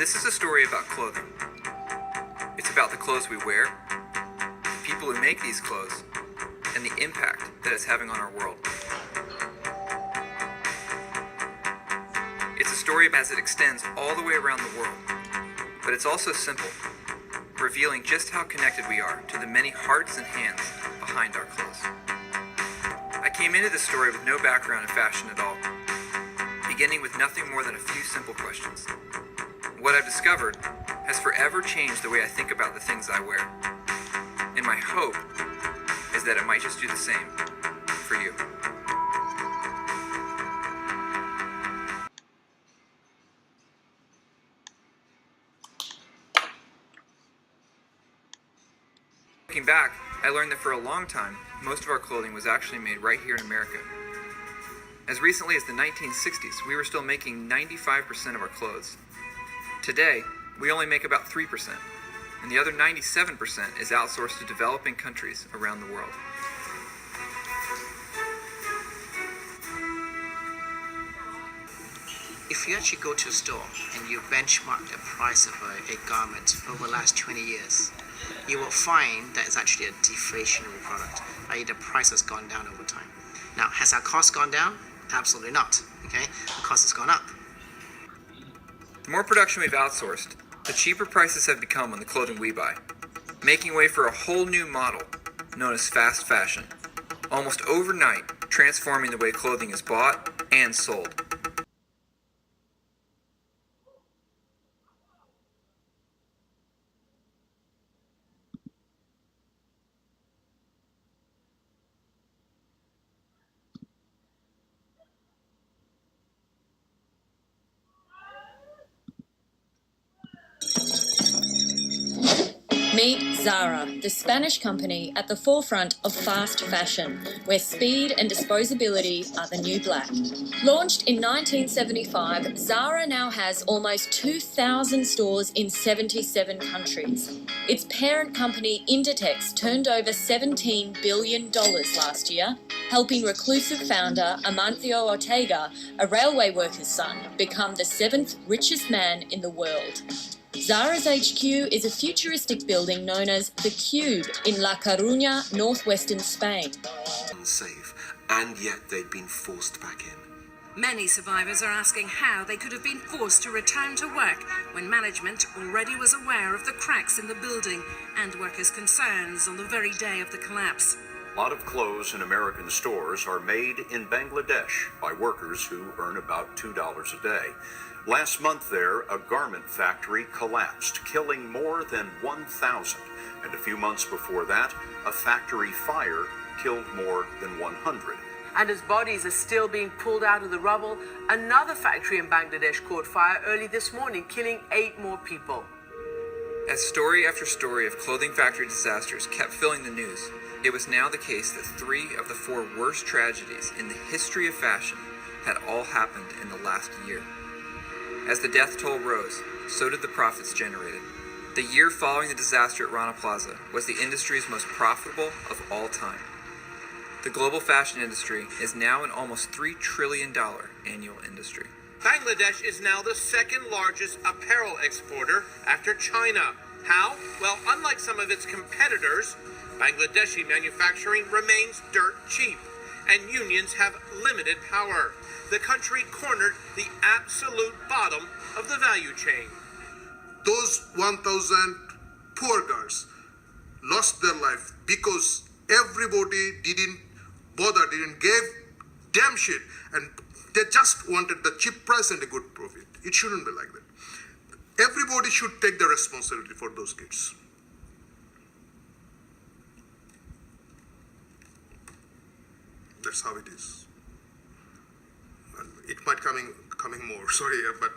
This is a story about clothing. It's about the clothes we wear, the people who make these clothes, and the impact that it's having on our world. It's a story as it extends all the way around the world, but it's also simple, revealing just how connected we are to the many hearts and hands behind our clothes. I came into this story with no background in fashion at all, beginning with nothing more than a few simple questions. What I've discovered has forever changed the way I think about the things I wear. And my hope is that it might just do the same for you. Looking back, I learned that for a long time, most of our clothing was actually made right here in America. As recently as the 1960s, we were still making 95% of our clothes. Today, we only make about 3%, and the other 97% is outsourced to developing countries around the world. If you actually go to a store and you benchmark the price of a garment over the last 20 years, you will find that it's actually a deflationary product, i.e. the price has gone down over time. Now, has our cost gone down? Absolutely not, okay? The cost has gone up. The more production we've outsourced, the cheaper prices have become on the clothing we buy, making way for a whole new model known as fast fashion, almost overnight transforming the way clothing is bought and sold. Meet Zara, the Spanish company at the forefront of fast fashion, where speed and disposability are the new black. Launched in 1975, Zara now has almost 2,000 stores in 77 countries. Its parent company Inditex turned over $17 billion last year, helping reclusive founder Amancio Ortega, a railway worker's son, become the 7th richest man in the world. Zara's HQ is a futuristic building known as The Cube in La Coruña, northwestern Spain. Unsafe, and yet they've been forced back in. Many survivors are asking how they could have been forced to return to work when management already was aware of the cracks in the building and workers' concerns on the very day of the collapse. A lot of clothes in American stores are made in Bangladesh by workers who earn about $2 a day. Last month there, a garment factory collapsed, killing more than 1,000. And a few months before that, a factory fire killed more than 100. And as bodies are still being pulled out of the rubble, another factory in Bangladesh caught fire early this morning, killing 8 more people. As story after story of clothing factory disasters kept filling the news, it was now the case that 3 of the 4 worst tragedies in the history of fashion had all happened in the last year. As the death toll rose, so did the profits generated. The year following the disaster at Rana Plaza was the industry's most profitable of all time. The global fashion industry is now an almost $3 trillion annual industry. Bangladesh is now the second largest apparel exporter after China. How? Well, unlike some of its competitors, Bangladeshi manufacturing remains dirt cheap, and unions have limited power. The country cornered the absolute bottom of the value chain. Those 1,000 poor girls lost their life because everybody didn't give damn shit, and they just wanted the cheap price and a good profit. It shouldn't be like that. Everybody should take the responsibility for those kids. That's how it is. And it might coming more. Sorry, but